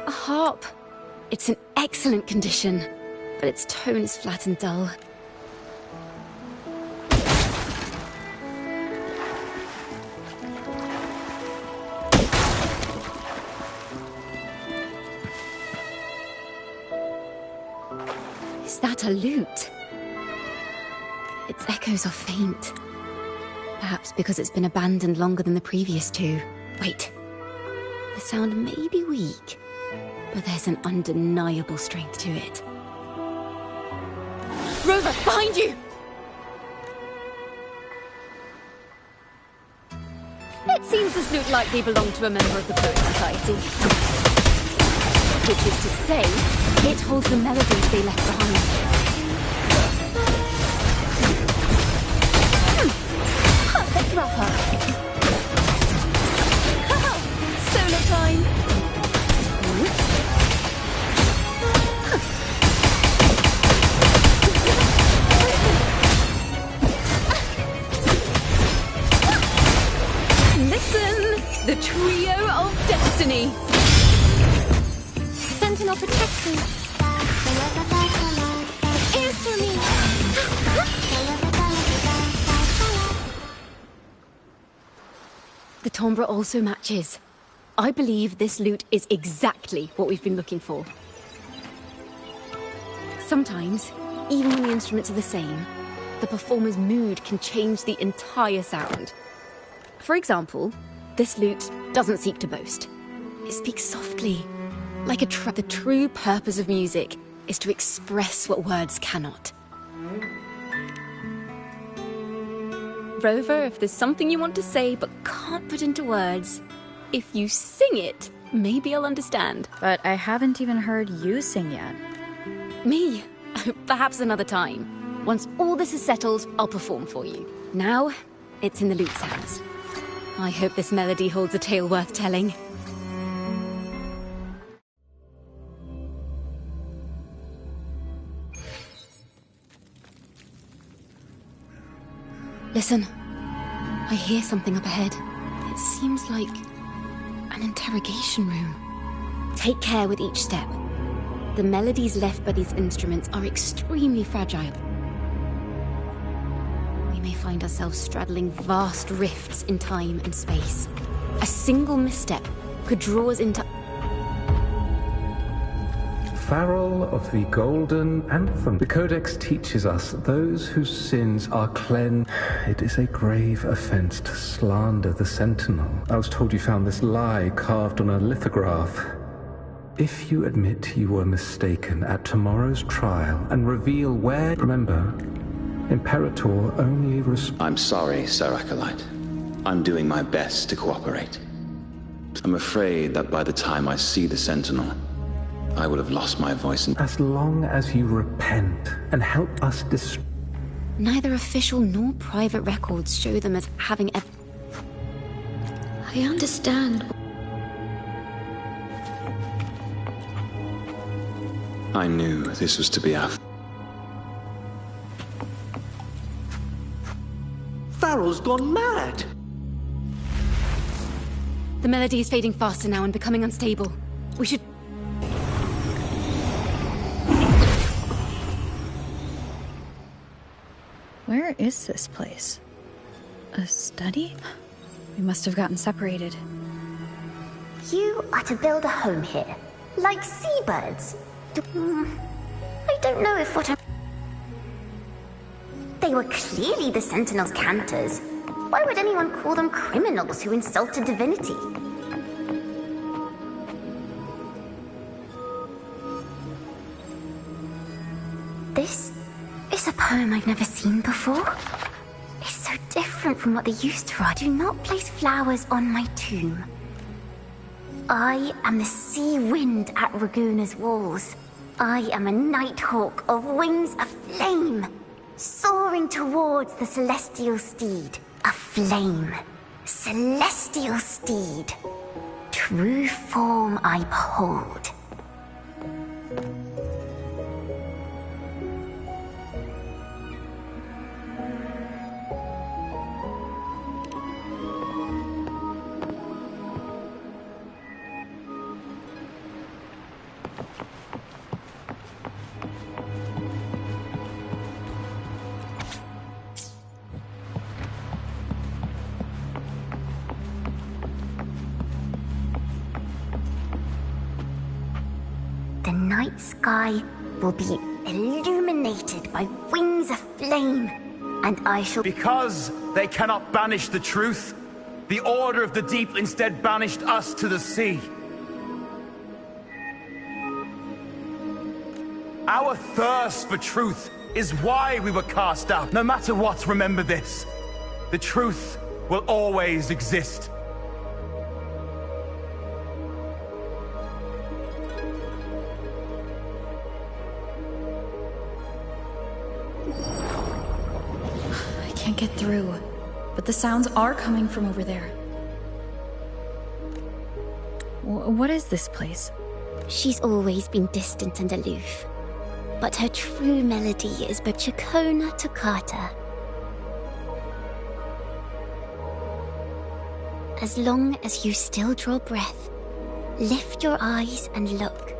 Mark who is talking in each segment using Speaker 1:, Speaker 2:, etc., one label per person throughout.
Speaker 1: A harp. It's in excellent condition, but its tone is flat and dull. Is that a lute? Its echoes are faint. Perhaps because it's been abandoned longer than the previous two. Wait. The sound may be weak, but there's an undeniable strength to it. Rover, behind you! It seems this lute likely belonged to a member of the Poet Society. Which is to say, it holds the melodies they left behind. Perfect wrapper. Solo time. Listen, the trio of destiny. Sentinel protection. Answer me. The timbre also matches. I believe this lute is exactly what we've been looking for. Sometimes, even when the instruments are the same, the performer's mood can change the entire sound. For example, this lute doesn't seek to boast. It speaks softly, like a The true purpose of music is to express what words cannot. Rover, if there's something you want to say but can't put into words, if you sing it, maybe I'll understand.
Speaker 2: But I haven't even heard you sing yet.
Speaker 1: Me? Perhaps another time. Once all this is settled, I'll perform for you. Now, it's in the lute's hands. I hope this melody holds a tale worth telling. Listen, I hear something up ahead. It seems like an interrogation room. Take care with each step. The melodies left by these instruments are extremely fragile. We may find ourselves straddling vast rifts in time and space. A single misstep could draw us into...
Speaker 3: Farrell of the Golden Anthem. The Codex teaches us those whose sins are cleansed. It is a grave offense to slander the Sentinel. I was told you found this lie carved on a lithograph. If you admit you were mistaken at tomorrow's trial and reveal where... Remember, Imperator only
Speaker 4: I'm sorry, Sir Acolyte. I'm doing my best to cooperate. I'm afraid that by the time I see the Sentinel, I will have lost my voice and...
Speaker 3: As long as you repent and help us
Speaker 1: Neither official nor private records show them as having ever...
Speaker 2: I understand.
Speaker 4: I knew this was to be our...
Speaker 5: Farrell's gone mad!
Speaker 1: The melody is fading faster now and becoming unstable. We should...
Speaker 2: Where is this place? A study? We must have gotten separated.
Speaker 6: You are to build a home here, like seabirds. I don't know if what I'm... They were clearly the Sentinel's cantors. Why would anyone call them criminals who insulted divinity? This is a poem I've never seen before. It's so different from what they used to write. Do not place flowers on my tomb. I am the sea wind at Raguna's walls. I am a nighthawk of wings of flame, soaring towards the celestial steed. A flame. Celestial steed. True form I behold. the night sky will be illuminated by wings of flame, and I shall...
Speaker 7: Because they cannot banish the truth, the Order of the Deep instead banished us to the sea. Our thirst for truth is why we were cast out. No matter what, remember this. The truth will always exist.
Speaker 2: I can't get through, but the sounds are coming from over there. What is this place?
Speaker 6: She's always been distant and aloof, but her true melody is but 𝐒𝐚𝐧𝐝𝐫𝐨𝐧𝐞'𝐏𝐥𝐚𝐲. As long as you still draw breath, lift your eyes and look.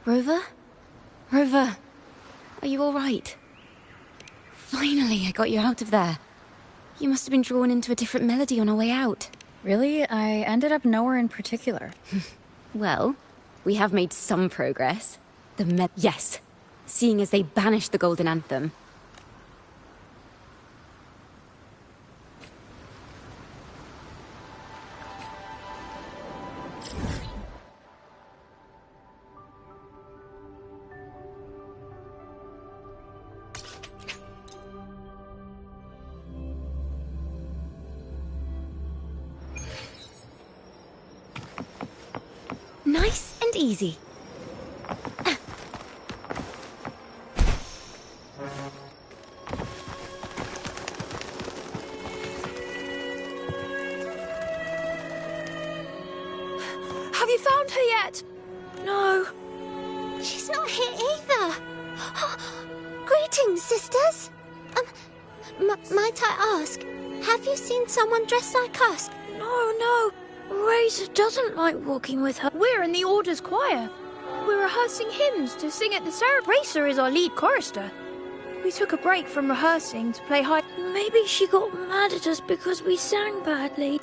Speaker 1: Rover? Rover, are you all right? Finally, I got you out of there. You must have been drawn into a different melody on our way out.
Speaker 2: Really? I ended up nowhere in particular.
Speaker 1: Well, we have made some progress. Yes, seeing as they banished the Golden Anthem. Nice and easy.
Speaker 8: Have you found her yet? No.
Speaker 6: She's not here either. Greetings, sisters. Might I ask, have you seen someone dressed like us?
Speaker 8: No. Razor doesn't like walking with her. We're in the Order's choir. We're rehearsing hymns to sing at the ceremony. Racer is our lead chorister. We took a break from rehearsing to play hide. Maybe she got mad at us because we sang badly.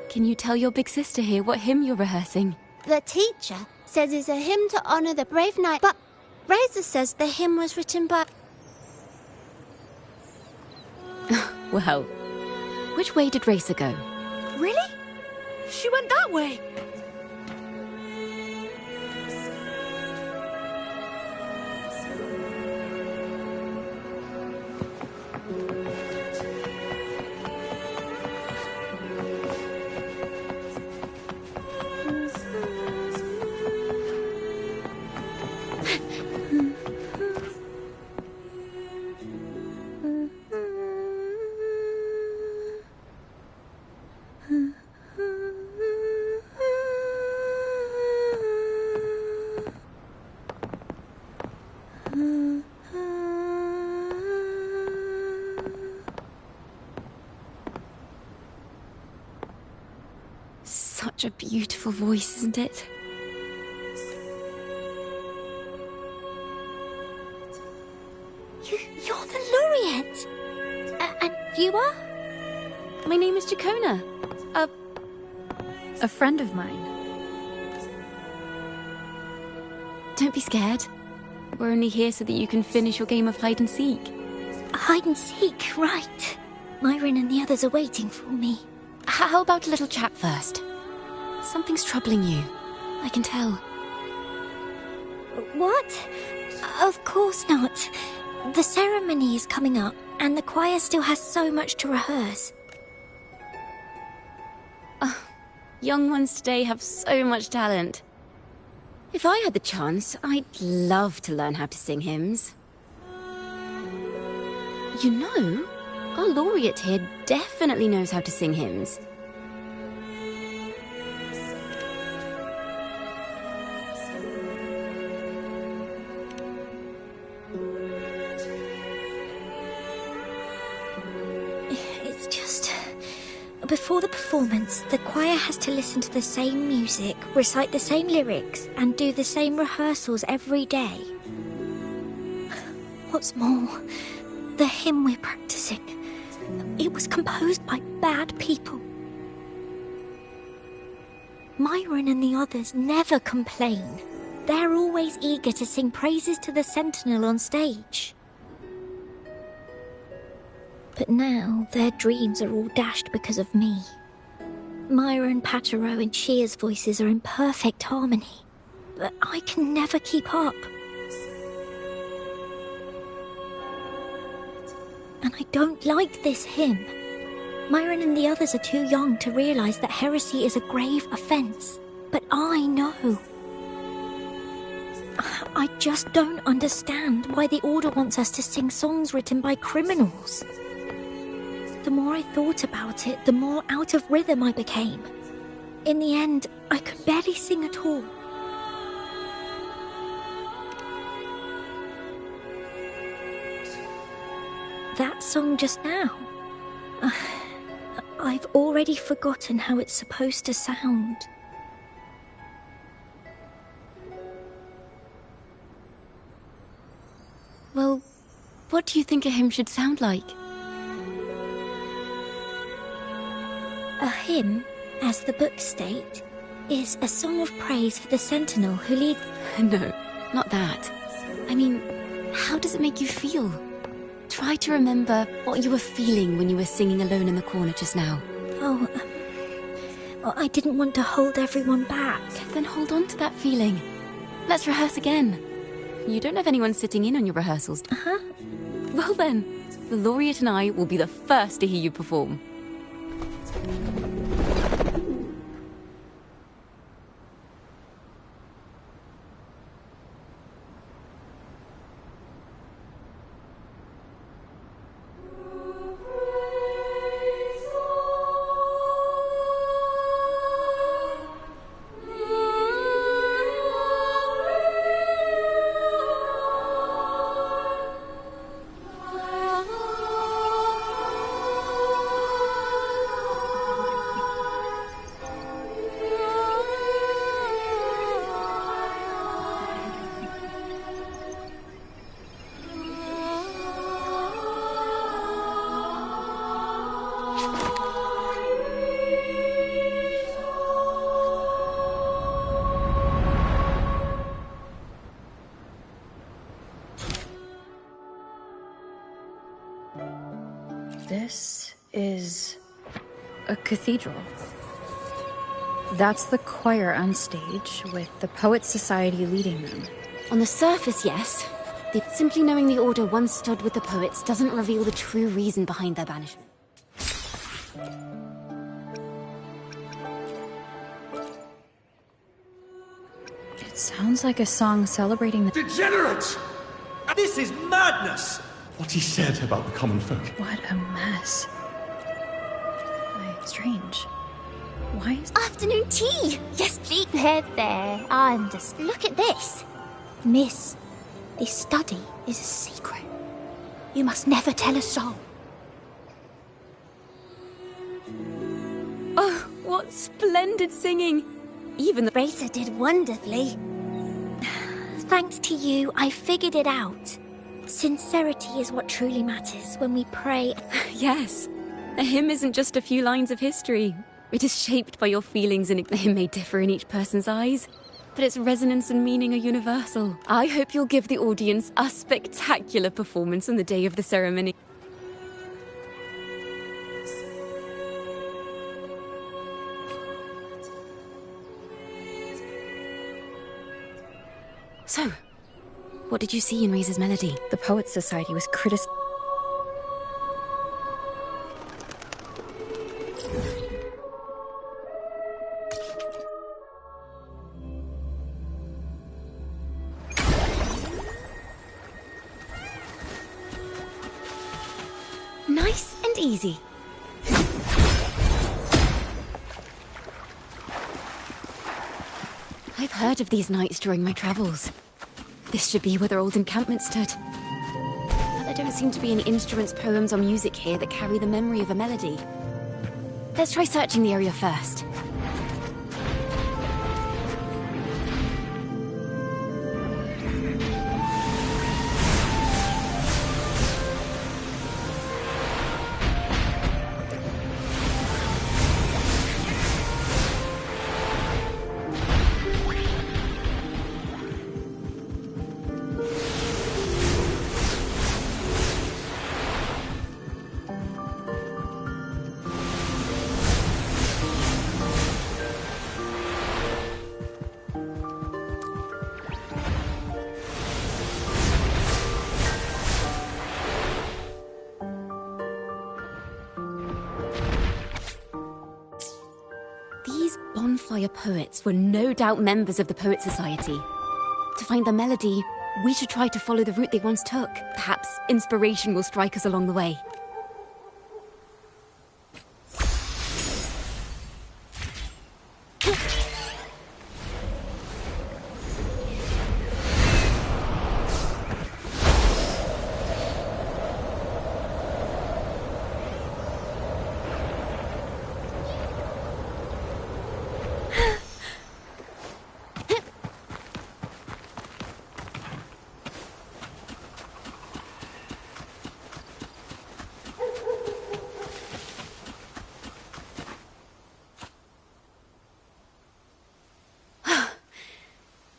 Speaker 1: Can you tell your big sister here what hymn you're rehearsing?
Speaker 9: The teacher says it's a hymn to honor the brave knight, but Razor says the hymn was written by...
Speaker 1: Well, which way did Racer go?
Speaker 8: Really? She went that way.
Speaker 1: Such a beautiful voice, isn't it?
Speaker 6: You're the laureate. And you are?
Speaker 1: My name is 𝐒𝐚𝐽𝐻.
Speaker 2: A friend of mine.
Speaker 1: Don't be scared. We're only here so that you can finish your game of hide and seek.
Speaker 6: Hide and seek, right. Myron and the others are waiting for me.
Speaker 1: How about a little chat first? Something's troubling you. I can tell.
Speaker 6: What? Of course not. The ceremony is coming up, and the choir still has so much to rehearse.
Speaker 1: Young ones today have so much talent. If I had the chance, I'd love to learn how to sing hymns. You know, our laureate here definitely knows how to sing hymns.
Speaker 6: It's just... Before the performance, the choir has to listen to the same music
Speaker 10: recite the same lyrics, and do the same rehearsals every day. What's more, the hymn we're practicing, it was composed by bad people. Myron and the others never complain. They're always eager to sing praises to the Sentinel on stage. But now their dreams are all dashed because of me. Myron, Patero and Chia's voices are in perfect harmony, but I can never keep up. And I don't like this hymn. Myron and the others are too young to realize that heresy is a grave offense, but I know. I just don't understand why the Order wants us to sing songs written by criminals. The more I thought about it, the more out of rhythm I became. In the end, I could barely sing at all. That song just now. I've already forgotten how it's supposed to sound.
Speaker 1: Well, what do you think a hymn should sound like?
Speaker 10: A hymn, as the books state, is a song of praise for the Sentinel who leads...
Speaker 1: No, not that. I mean, how does it make you feel? Try to remember what you were feeling when you were singing alone in the corner just now.
Speaker 10: Oh, I didn't want to hold everyone back.
Speaker 1: Then hold on to that feeling. Let's rehearse again. You don't have anyone sitting in on your rehearsals.
Speaker 10: Uh-huh.
Speaker 1: Well then, the Laureate and I will be the first to hear you perform.
Speaker 2: This is a cathedral. That's the choir on stage, with the Poets Society leading them.
Speaker 1: On the surface, yes. Simply knowing the Order once stood with the poets doesn't reveal the true reason behind their banishment.
Speaker 2: It sounds like a song celebrating the...
Speaker 5: Degenerates! This is madness!
Speaker 7: What he said about the common folk.
Speaker 2: What a mess. Strange. Why is...
Speaker 9: Afternoon tea! Yes, please. There. I'm just... Look at this.
Speaker 10: Miss, this study is a secret. You must never tell a soul.
Speaker 1: Oh, what splendid singing! Even the
Speaker 9: Racer did wonderfully.
Speaker 10: Thanks to you, I figured it out. Sincerity is what truly matters when we pray.
Speaker 1: Yes. A hymn isn't just a few lines of history. It is shaped by your feelings, and the hymn may differ in each person's eyes, but its resonance and meaning are universal. I hope you'll give the audience a spectacular performance on the day of the ceremony. So, what did you see in Razor's melody?
Speaker 2: The Poets Society was criticized.
Speaker 1: Nice and easy. I've heard of these nights during my travels. This should be where their old encampment stood. But there don't seem to be any instruments, poems, or music here that carry the memory of a melody. Let's try searching the area first. the poets were no doubt members of the Poet Society. To find their melody, we should try to follow the route they once took. Perhaps inspiration will strike us along the way.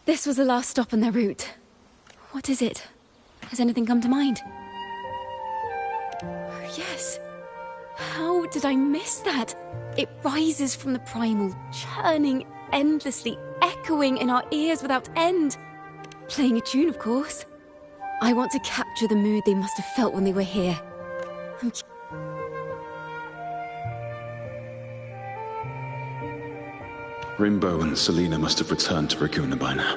Speaker 1: This was the last stop on their route. What is it? Has anything come to mind? Oh, yes. How did I miss that? It rises from the primal, churning endlessly, echoing in our ears without end. Playing a tune, of course. I want to capture the mood they must have felt when they were here.
Speaker 4: Rimbo and Selena must have returned to Raguna by now.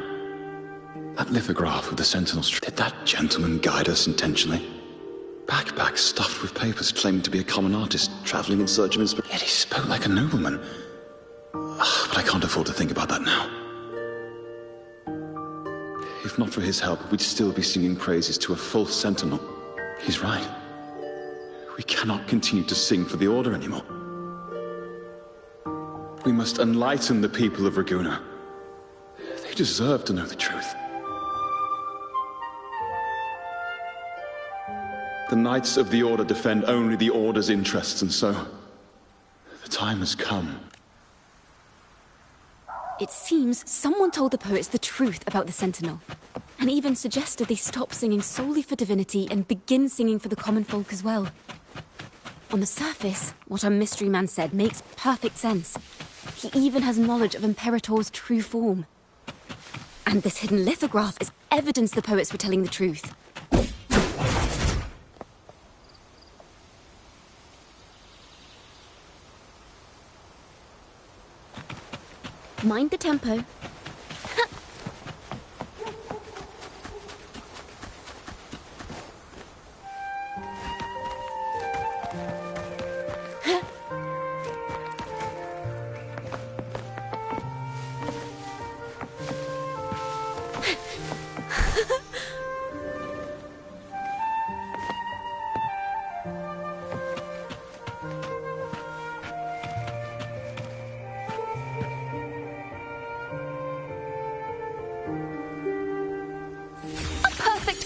Speaker 4: That lithograph with the Sentinels, did that gentleman guide us intentionally? Backpack stuffed with papers claiming to be a common artist, travelling in search of inspiration. Yet he spoke like a nobleman. But I can't afford to think about that now. If not for his help, we'd still be singing praises to a false Sentinel. He's right. We cannot continue to sing for the Order anymore. We must enlighten the people of Raguna. They deserve to know the truth. The Knights of the Order defend only the Order's interests, and so the time has come.
Speaker 1: It seems someone told the poets the truth about the Sentinel, and even suggested they stop singing solely for divinity and begin singing for the common folk as well. On the surface, what our mystery man said makes perfect sense. He even has knowledge of Imperator's true form. And this hidden lithograph is evidence the poets were telling the truth. Mind the tempo.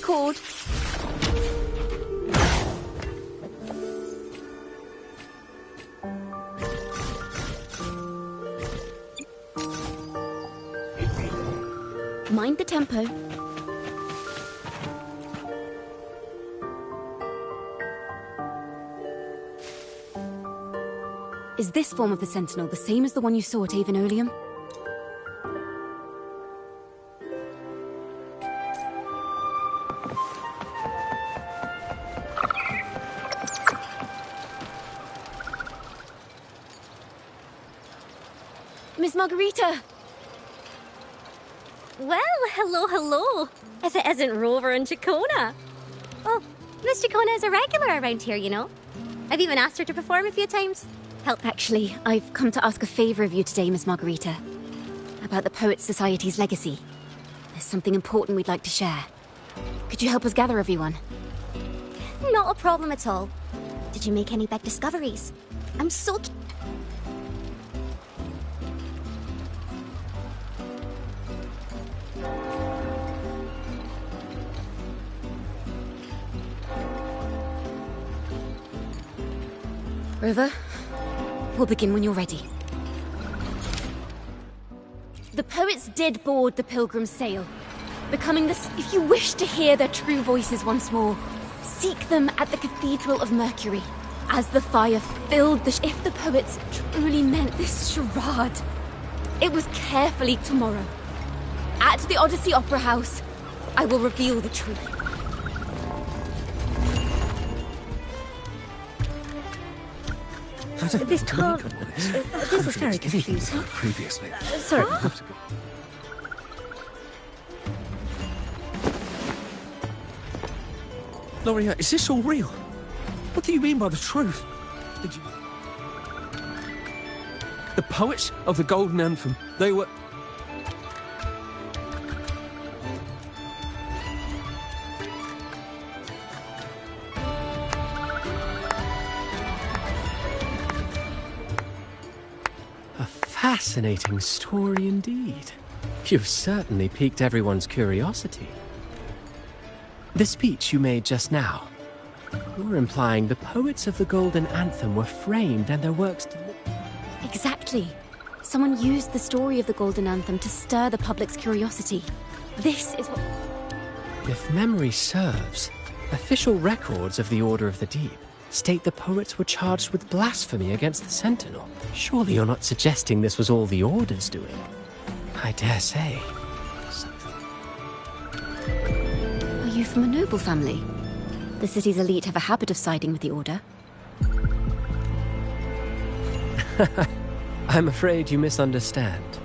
Speaker 1: Chord. Mind the tempo. Is this form of the Sentinel the same as the one you saw at Avenolium? Miss Margarita!
Speaker 11: Well, hello. If it isn't Rover and Chacona. Well, Miss Chacona is a regular around here, you know. I've even asked her to perform a few times.
Speaker 1: Actually, I've come to ask a favor of you today, Miss Margarita. About the Poets Society's legacy. There's something important we'd like to share. Could you help us gather everyone?
Speaker 11: Not a problem at all. Did you make any big discoveries? I'm so...
Speaker 1: Rover, we'll begin when you're ready. The poets did board the Pilgrim's sail, becoming this. If you wish to hear their true voices once more, seek them at the Cathedral of Mercury. As the fire filled the if the poets truly meant this charade, it was carefully tomorrow. At the Odyssey Opera House, I will reveal the truth.
Speaker 2: This can't... This is very confusing.
Speaker 12: Previously.
Speaker 2: Sorry.
Speaker 12: Loria, is this all real? What do you mean by the truth? Did you... The poets of the Golden Anthem, they were...
Speaker 13: A fascinating story indeed. You've certainly piqued everyone's curiosity. The speech you made just now, you're implying the poets of the Golden Anthem were framed and their works...
Speaker 1: Exactly. Someone used the story of the Golden Anthem to stir the public's curiosity. This is what...
Speaker 13: If memory serves, official records of the Order of the Deep state the poets were charged with blasphemy against the Sentinel. Surely you're not suggesting this was all the Order's doing? I dare say.
Speaker 1: Are you from a noble family? The city's elite have a habit of siding with the Order.
Speaker 13: I'm afraid you misunderstand.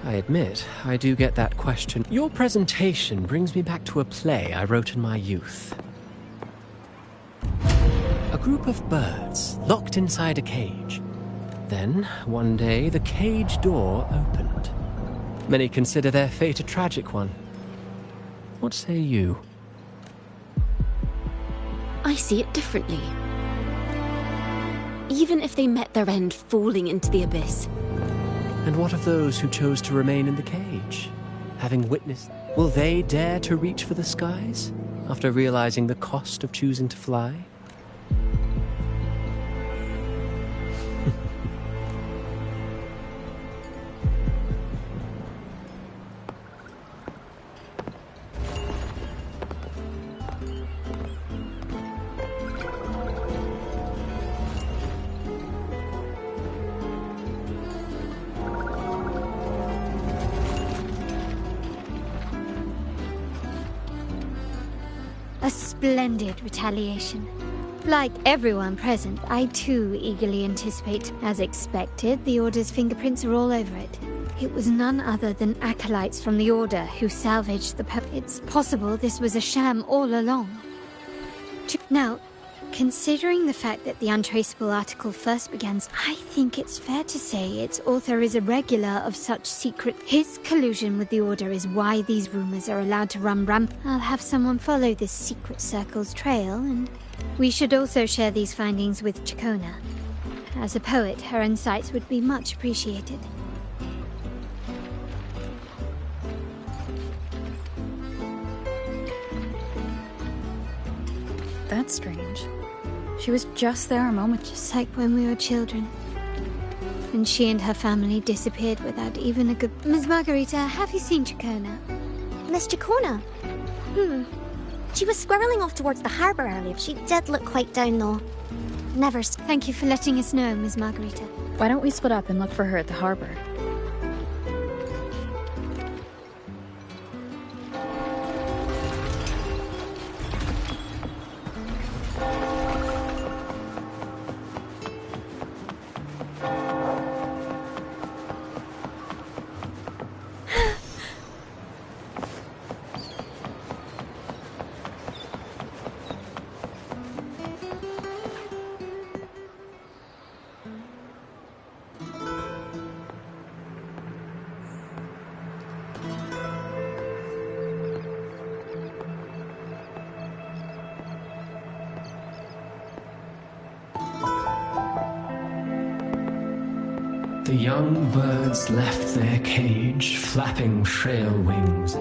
Speaker 13: I admit, I do get that question. Your presentation brings me back to a play I wrote in my youth. A group of birds locked inside a cage. Then, one day, the cage door opened. Many consider their fate a tragic one. What say you?
Speaker 1: I see it differently. Even if they met their end falling into the abyss.
Speaker 13: And what of those who chose to remain in the cage? Having witnessed, will they dare to reach for the skies after realizing the cost of choosing to fly?
Speaker 14: A splendid retaliation. Like everyone present, I too eagerly anticipate. As expected, the Order's fingerprints are all over it. It was none other than acolytes from the Order who salvaged the It's possible this was a sham all along. Now, considering the fact that the untraceable article first began, I think it's fair to say its author is a regular of such secret. His collusion with the Order is why these rumors are allowed to run rampant. I'll have someone follow this secret circle's trail, and we should also share these findings with 𝐒𝐿𝐴. As a poet, her insights would be much appreciated.
Speaker 2: That's strange. She was just there a moment.
Speaker 14: Just like when we were children. And she and her family disappeared without even a good... Ms. Margarita, have you seen 𝐒𝐿𝐴?
Speaker 6: Miss 𝐒𝐿𝐴? She was squirreling off towards the harbour earlier. She did look quite down, though. Never...
Speaker 14: Thank you for letting us know, Ms. Margarita.
Speaker 2: Why don't we split up and look for her at the harbor?
Speaker 13: The young birds left their cage, flapping frail wings.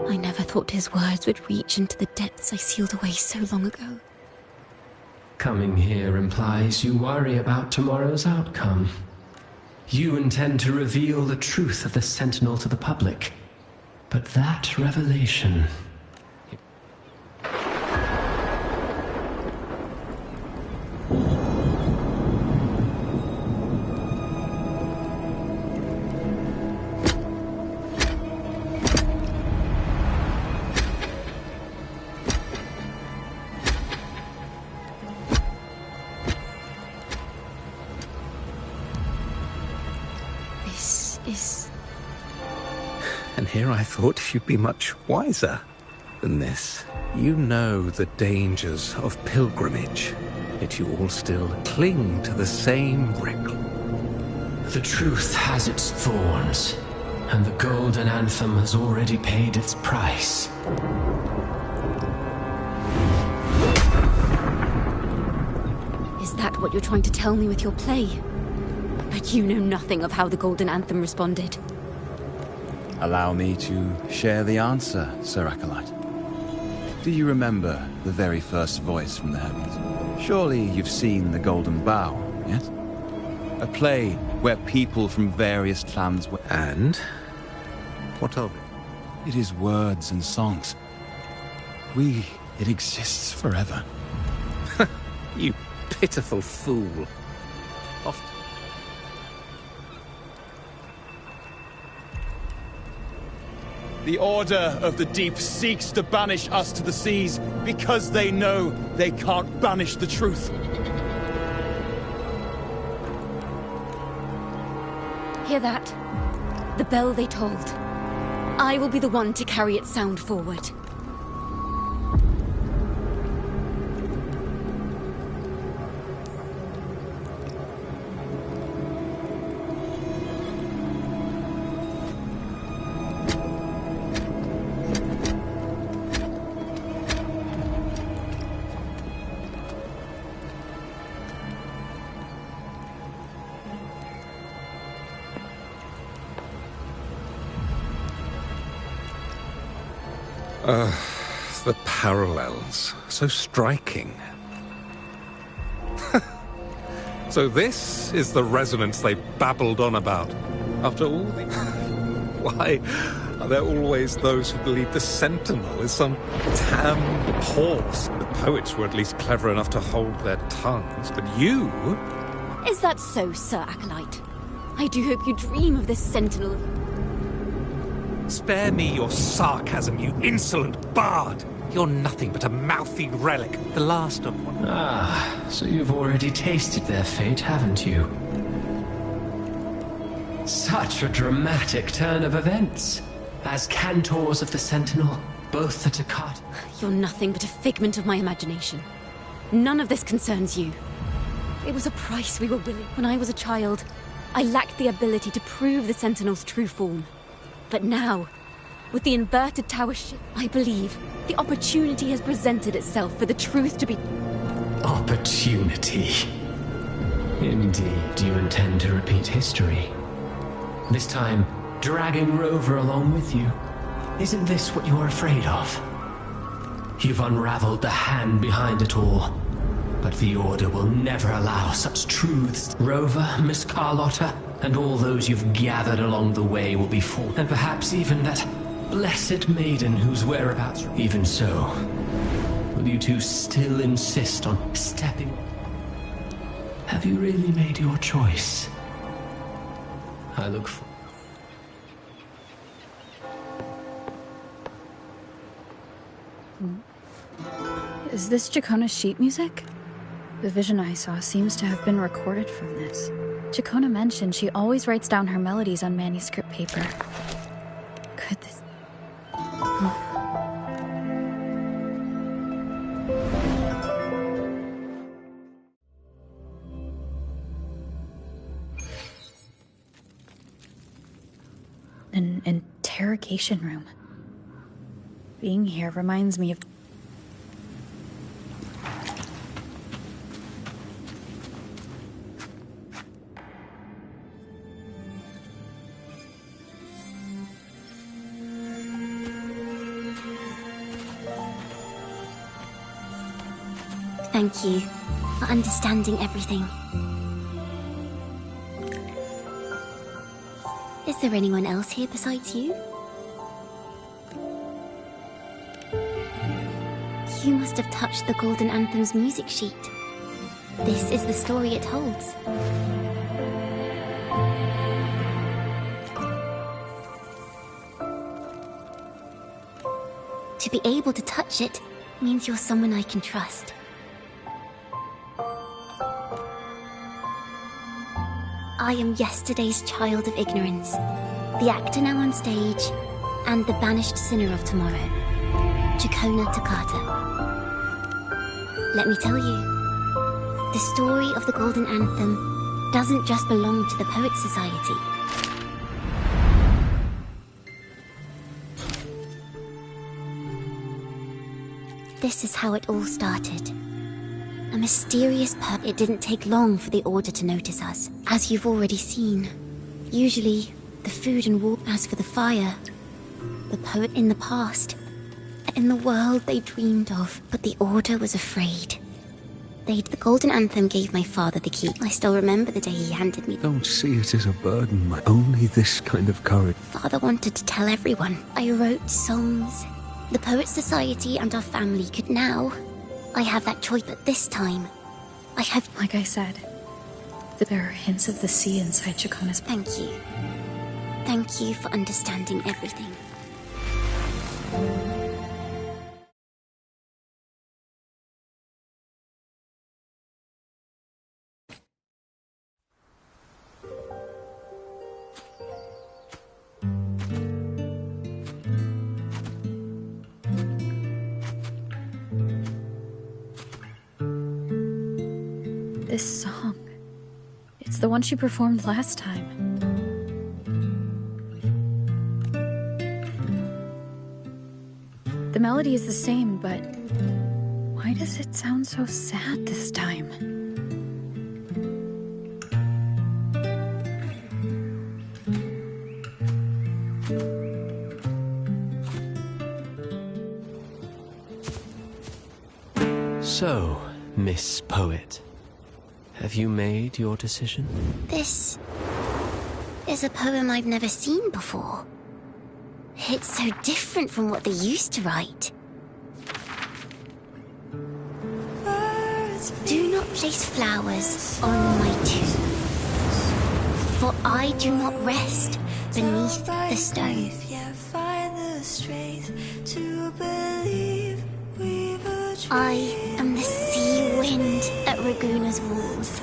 Speaker 1: I never thought his words would reach into the depths I sealed away so long ago.
Speaker 13: Coming here implies you worry about tomorrow's outcome. You intend to reveal the truth of the Sentinel to the public. But that revelation...
Speaker 3: And here I thought you'd be much wiser than this. You know the dangers of pilgrimage, yet you all still cling to the same reckless.
Speaker 13: The truth has its thorns, and the golden anthem has already paid its price.
Speaker 1: Is that what you're trying to tell me with your play? But you know nothing of how the golden anthem responded.
Speaker 4: Allow me to share the answer, Sir Acolyte. Do you remember the very first voice from the heavens? Surely you've seen The Golden Bough, yes? A play where people from various clans were...
Speaker 3: And? What of it?
Speaker 4: It is words and songs. It exists forever.
Speaker 3: You pitiful fool.
Speaker 7: The Order of the Deep seeks to banish us to the seas because they know they can't banish the truth.
Speaker 1: Hear that? The bell they tolled. I will be the one to carry its sound forward.
Speaker 3: The parallels. So striking. So this is the resonance they babbled on about. After all the... Why are there always those who believe the Sentinel is some damn horse? The poets were at least clever enough to hold their tongues, but you...
Speaker 1: Is that so, Sir Acolyte? I do hope you dream of this Sentinel.
Speaker 3: Spare me your sarcasm, you insolent bard! You're nothing but a mouthy relic, the last of one.
Speaker 13: Ah, so you've already tasted their fate, haven't you? Such a dramatic turn of events. As cantors of the Sentinel, both the Toccata...
Speaker 1: You're nothing but a figment of my imagination. None of this concerns you. It was a price we were willing. When I was a child, I lacked the ability to prove the Sentinel's true form. But now, with the inverted tower ship, I believe the opportunity has presented itself for the truth to be...
Speaker 13: Opportunity. Indeed, you intend to repeat history. This time, dragging Rover along with you. Isn't this what you're afraid of? You've unraveled the hand behind it all. But the Order will never allow such truths. Rover, Miss Carlotta, and all those you've gathered along the way will be fought. And perhaps even that blessed maiden whose whereabouts... Even so, will you two still insist on stepping... Have you really made your choice? I look for...
Speaker 2: Is this 𝐒𝐿𝐴 sheet music? The vision I saw seems to have been recorded from this. 𝐒𝐿𝐴 mentioned she always writes down her melodies on manuscript paper. Could this... An interrogation room. Being here reminds me of...
Speaker 6: Thank you for understanding everything. Is there anyone else here besides you? You must have touched the Golden Anthem's music sheet. This is the story it holds. To be able to touch it means you're someone I can trust. I am yesterday's child of ignorance, the actor now on stage, and the banished sinner of tomorrow, 𝐒𝐚𝐧𝐝𝐫𝐨𝐧𝐞'𝐏𝐥𝐚𝐲. Let me tell you, the story of the Golden Anthem doesn't just belong to the Poets Society. This is how it all started. A mysterious It didn't take long for the Order to notice us, as you've already seen. Usually, the food and water. As for the fire, the poet in the past, in the world they dreamed of, but the Order was afraid. The Golden Anthem gave my father the key. I still remember the day he handed me.
Speaker 12: Don't see it as a burden, only this kind of courage.
Speaker 6: Father wanted to tell everyone. I wrote songs. The Poets Society and our family could now. I have that choice, but this time, I have...
Speaker 2: Like I said, there are hints of the sea inside 𝐒𝐚𝐧𝐝𝐵𝐴.
Speaker 6: Thank you. Thank you for understanding everything.
Speaker 2: This song. It's the one she performed last time. The melody is the same, but why does it sound so sad this time?
Speaker 13: So, Miss Poet, have you made your decision?
Speaker 6: This is a poem I've never seen before. It's so different from what they used to write. Do not place flowers on my tomb, for I do not rest beneath the stone. I am the sea wind at Raguna's walls.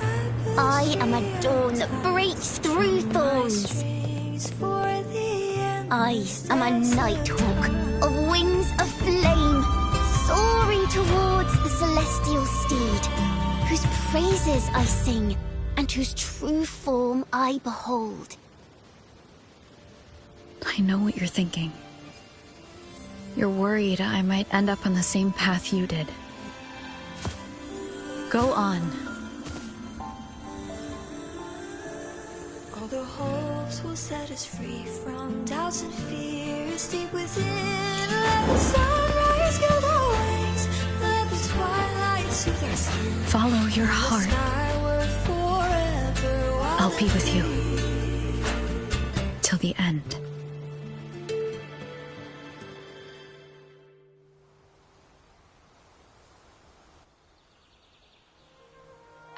Speaker 6: I am a dawn that breaks through thorns. I am a nighthawk of wings of flame, soaring towards the celestial steed, whose praises I sing and whose true form I behold.
Speaker 2: I know what you're thinking. You're worried I might end up on the same path you did. Go on.
Speaker 15: All the hopes will set us free from doubts and fears deep within. Let the sunrise gild our wings. Let the twilight soothe our skin.
Speaker 2: Follow your heart. I'll be with you. Till the end.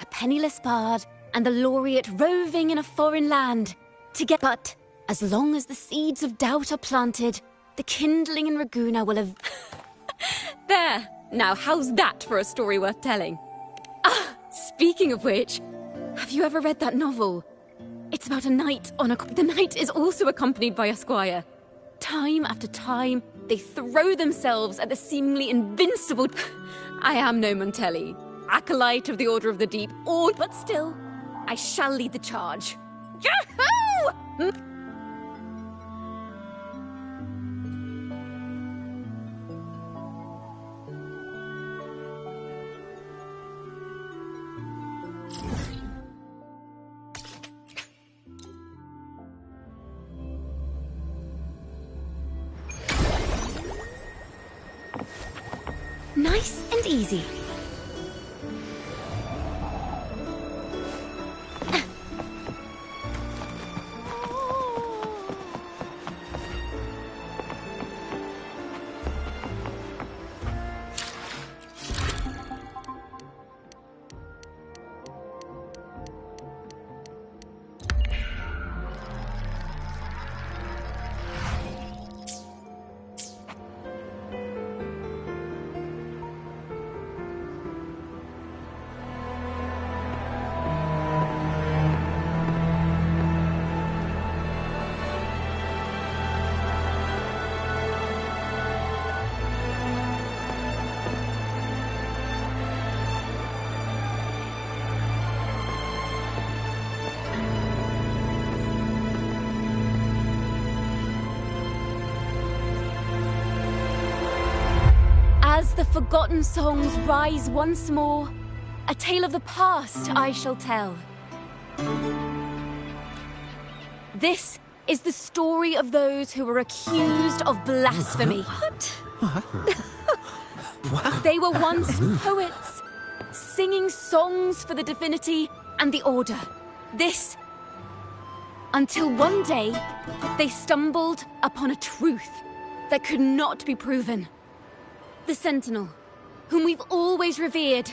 Speaker 1: A penniless bard and the laureate roving in a foreign land. But as long as the seeds of doubt are planted, the kindling in Raguna will have... There! Now how's that for a story worth telling? Ah, speaking of which, have you ever read that novel? It's about a knight on a... The knight is also accompanied by a squire. Time after time, they throw themselves at the seemingly invincible... I am no Montelli, acolyte of the Order of the Deep, but still, I shall lead the charge. Yahoo! Nice and easy. As the forgotten songs rise once more, a tale of the past I shall tell. This is the story of those who were accused of blasphemy.
Speaker 12: What?
Speaker 1: They were once poets, singing songs for the divinity and the order. This, until one day, they stumbled upon a truth that could not be proven. The Sentinel, whom we've always revered,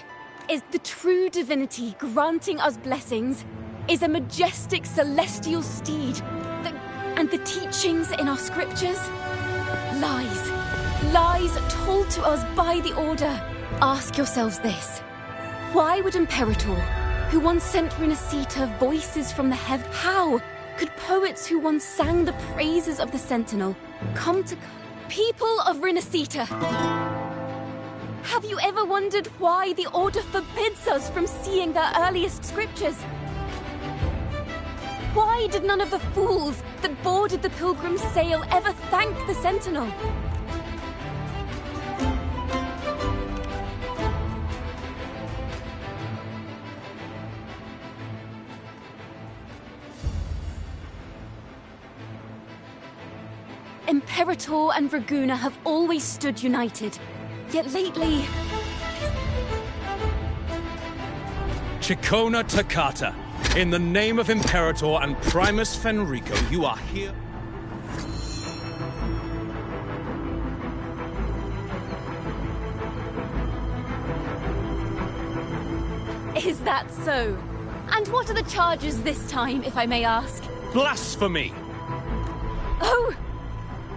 Speaker 1: is the true divinity granting us blessings, is a majestic celestial steed, and the teachings in our scriptures? Lies. Lies told to us by the Order. Ask yourselves this. Why would Imperator, who once sent Renacita voices from the heaven, how could poets who once sang the praises of the Sentinel come to people of Renacita? Have you ever wondered why the Order forbids us from seeing their earliest scriptures? Why did none of the fools that boarded the Pilgrim's sail ever thank the Sentinel? Imperator and Draguna have always stood united, yet lately...
Speaker 16: Chikona Takata, in the name of Imperator and Primus Fenrico, you are here.
Speaker 1: Is that so? And what are the charges this time, if I may ask?
Speaker 16: Blasphemy!
Speaker 1: Oh!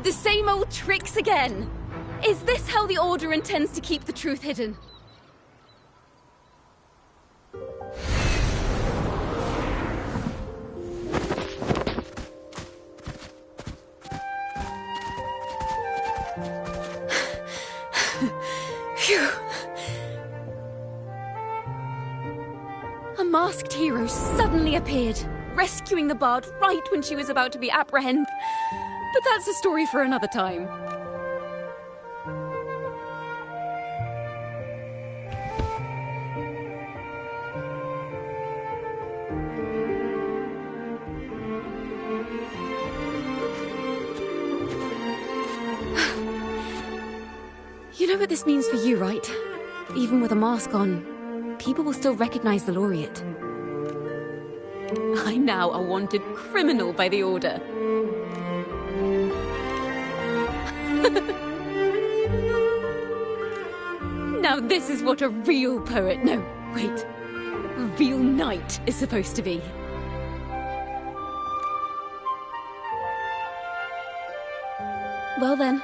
Speaker 1: The same old tricks again! Is this how the Order intends to keep the truth hidden? Phew. A masked hero suddenly appeared, rescuing the bard right when she was about to be apprehended. But that's a story for another time. You know what this means for you, right? Even with a mask on, people will still recognize the laureate. I'm now a wanted criminal by the Order. Now this is what a real poet, no, wait, a real knight is supposed to be. Well then.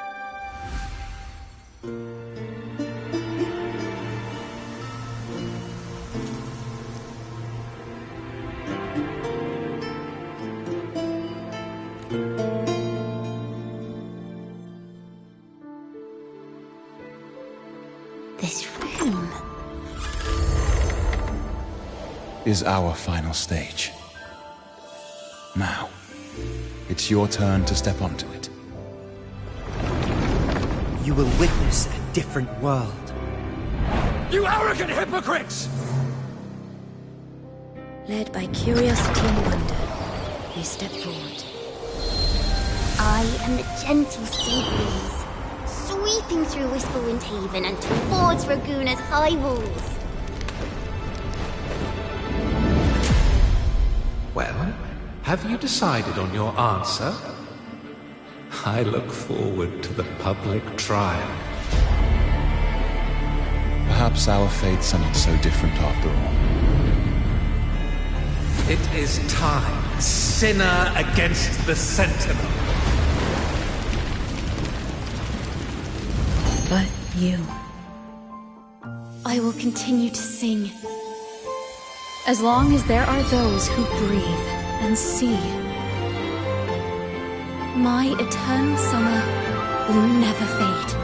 Speaker 6: This room
Speaker 4: is our final stage. Now, it's your turn to step onto it.
Speaker 5: You will witness a different world.
Speaker 12: You arrogant hypocrites!
Speaker 10: Led by curiosity and wonder, they step forward.
Speaker 6: I am the gentle sea breeze, sweeping through Whisperwind Haven and towards Raguna's high walls.
Speaker 3: Well, have you decided on your answer? I look forward to the public trial.
Speaker 4: Perhaps our fates are not so different after all.
Speaker 3: It is time, sinner against the Sentinel.
Speaker 2: But you...
Speaker 1: I will continue to sing.
Speaker 2: As long as there are those who breathe and see.
Speaker 1: My eternal summer will never fade.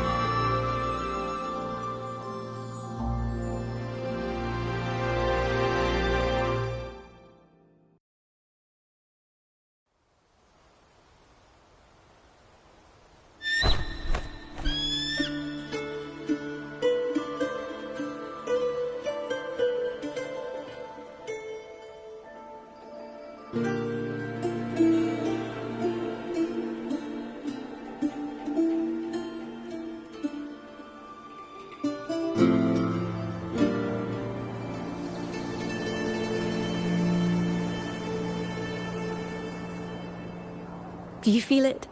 Speaker 1: Do you feel it?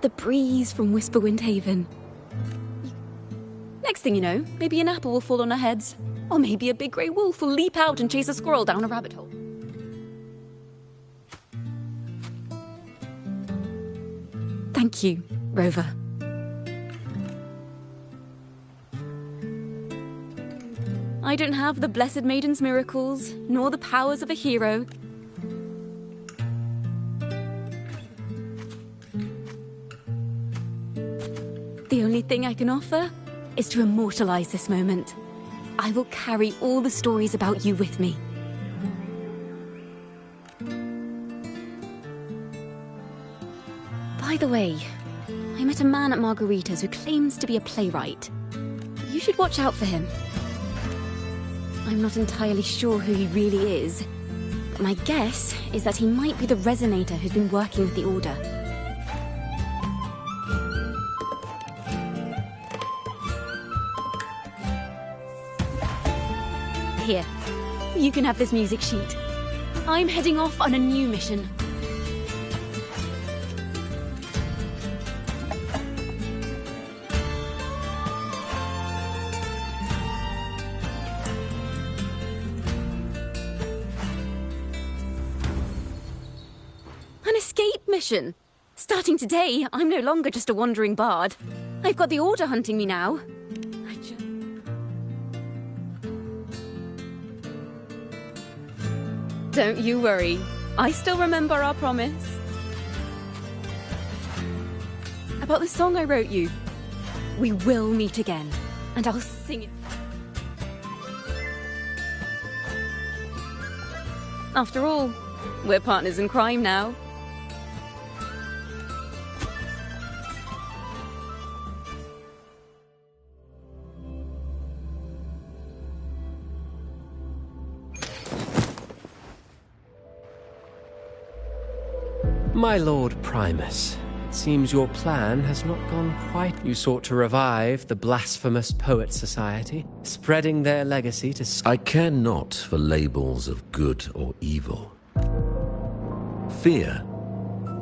Speaker 1: The breeze from Whisperwind Haven. Next thing you know, maybe an apple will fall on our heads. Or maybe a big grey wolf will leap out and chase a squirrel down a rabbit hole. Thank you, Rover. I don't have the Blessed Maiden's miracles, nor the powers of a hero. The only thing I can offer is to immortalize this moment. I will carry all the stories about you with me. By the way, I met a man at Margarita's who claims to be a playwright. You should watch out for him. I'm not entirely sure who he really is, but my guess is that he might be the resonator who's been working with the Order. Here, you can have this music sheet. I'm heading off on a new mission. Mission. Starting today, I'm no longer just a wandering bard. I've got the Order hunting me now. Don't you worry. I still remember our promise. About the song I wrote you. We will meet again, and I'll sing it. After all, we're partners in crime now.
Speaker 13: My Lord Primus, it seems your plan has not gone quite. You sought to revive the Blasphemous Poet Society, spreading their legacy to...
Speaker 17: I care not for labels of good or evil. Fear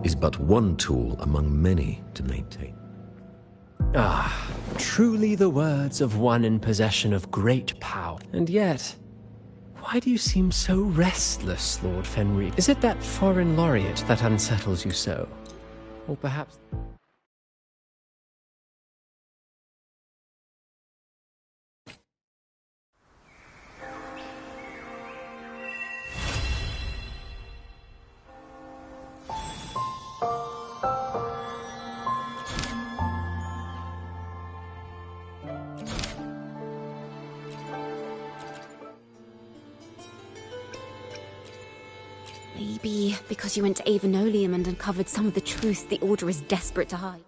Speaker 17: is but one tool among many to maintain.
Speaker 13: Ah, truly the words of one in possession of great power. And yet... why do you seem so restless, Lord Fenrir? Is it that foreign laureate that unsettles you so? Or perhaps...
Speaker 1: Maybe because you went to Avenolium and uncovered some of the truth the Order is desperate to hide.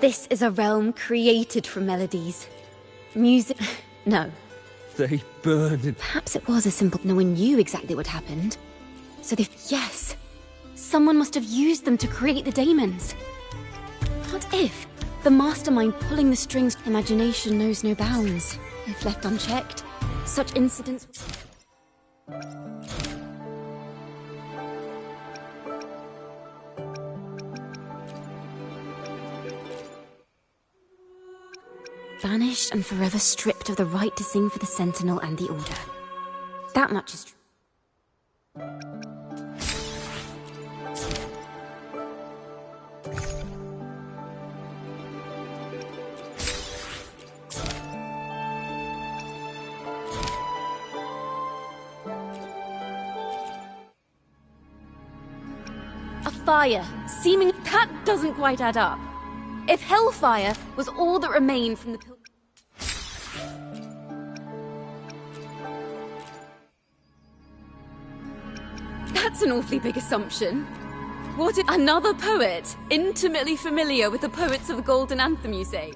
Speaker 1: This is a realm created from melodies. Music... no.
Speaker 12: They burned.
Speaker 1: Perhaps it was as simple as no one knew exactly what happened. So they... yes. Someone must have used them to create the daemons. What if the mastermind pulling the strings... Imagination knows no bounds. If left unchecked, such incidents... vanished and forever stripped of the right to sing for the Sentinel and the Order. That much is true. A fire, seeming... That doesn't quite add up. If hellfire was all that remained from the That's an awfully big assumption. What if another poet, intimately familiar with the poets of the Golden Anthem, you say?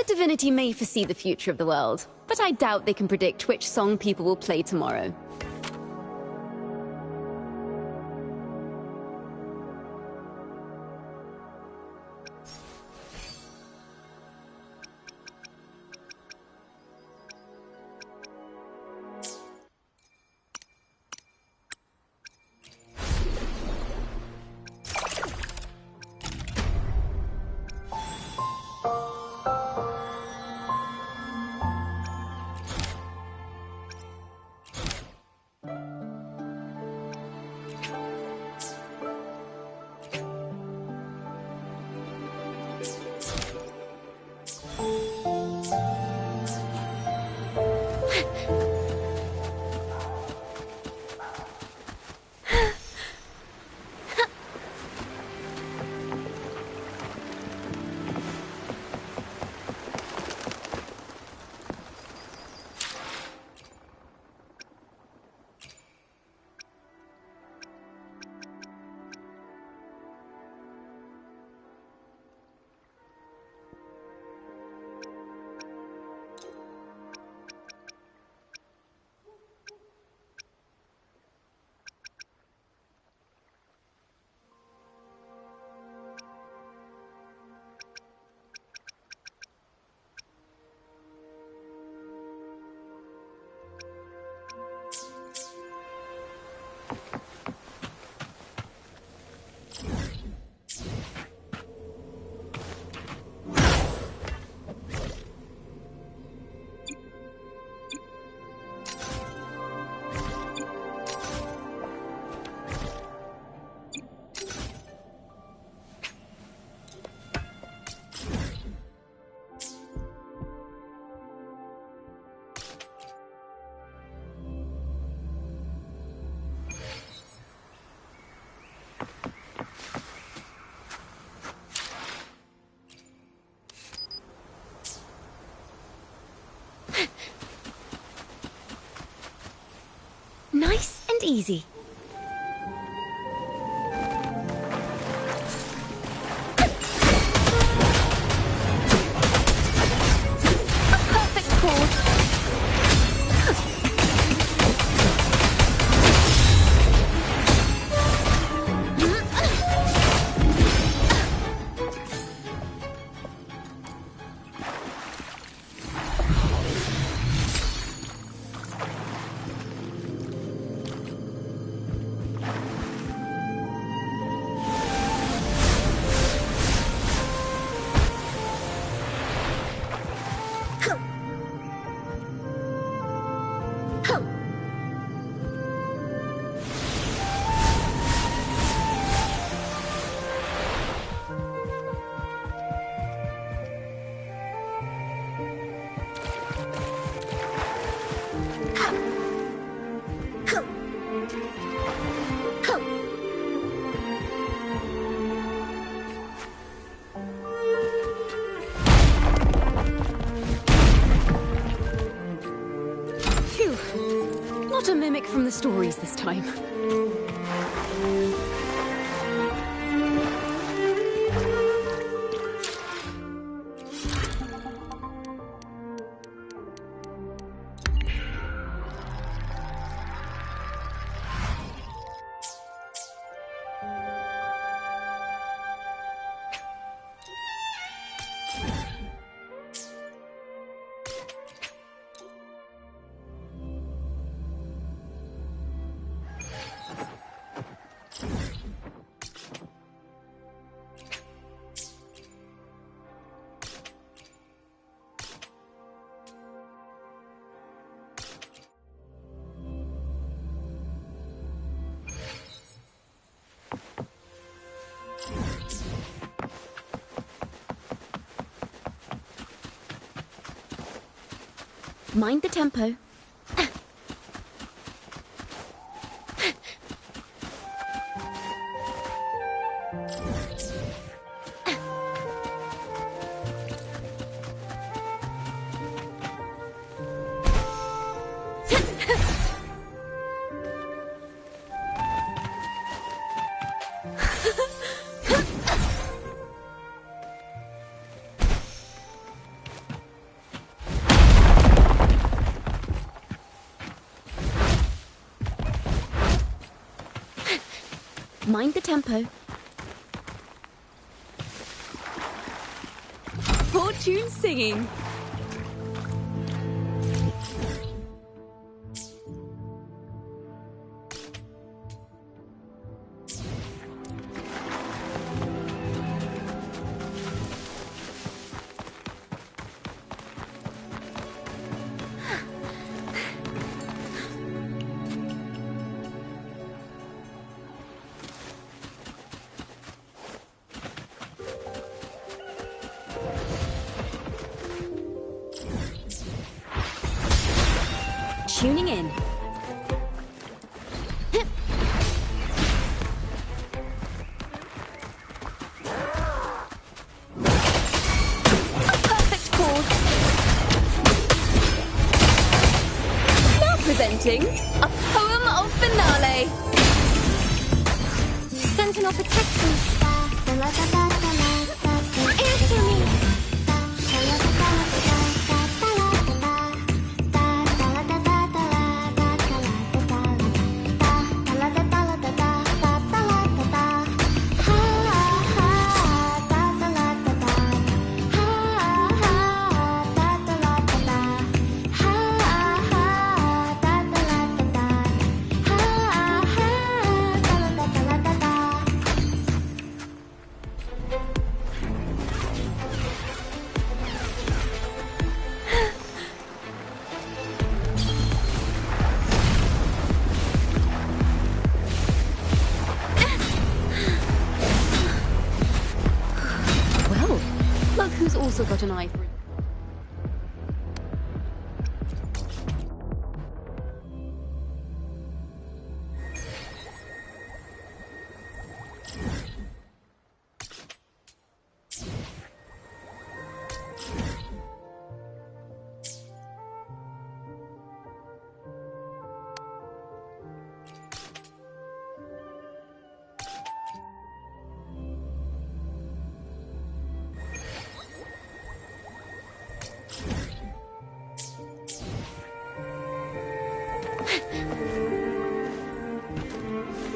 Speaker 1: Divinity may foresee the future of the world, but I doubt they can predict which song people will play tomorrow. Nice and easy. Not a mimic from the stories this time. Mind the tempo. Mind the tempo. Fortune singing. Tuning in. Perfect chord. Now presenting a poem of finale.
Speaker 6: Sentinel protection. Answer me.
Speaker 1: Who's also got an eye for it.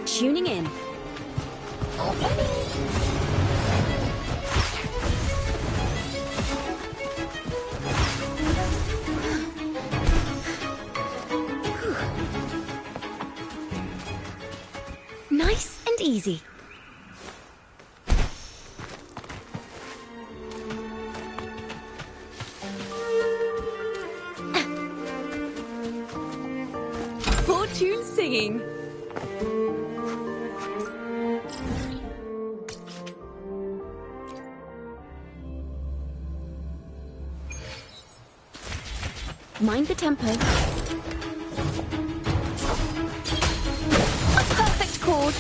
Speaker 1: Tuning in. Nice and easy. Fortune singing. Mind the tempo. A perfect chord.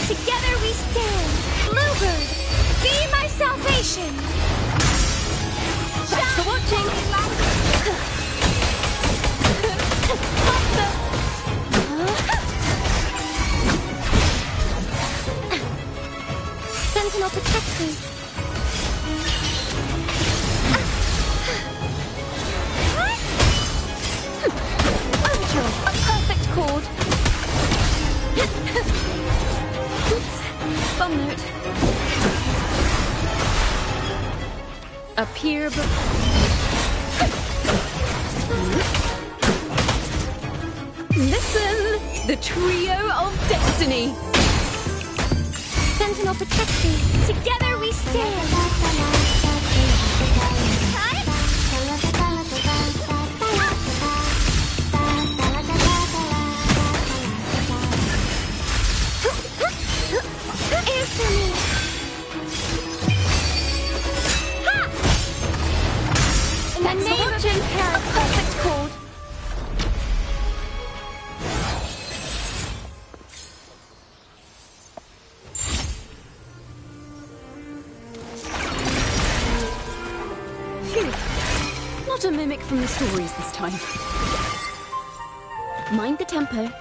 Speaker 15: Together we stand. Bluebird, be my salvation.
Speaker 1: Thanks for watching.
Speaker 6: Sentinel, protect me.
Speaker 1: Overture. A perfect chord. Oops. Bum note. Appear Listen! The trio of destiny!
Speaker 6: Sentinel, protect me.
Speaker 15: Together we stand.
Speaker 6: Answer me.
Speaker 15: In the name of Imperator.
Speaker 6: A perfect chord.
Speaker 1: Phew. Not a mimic from the stories this time. Mind the tempo.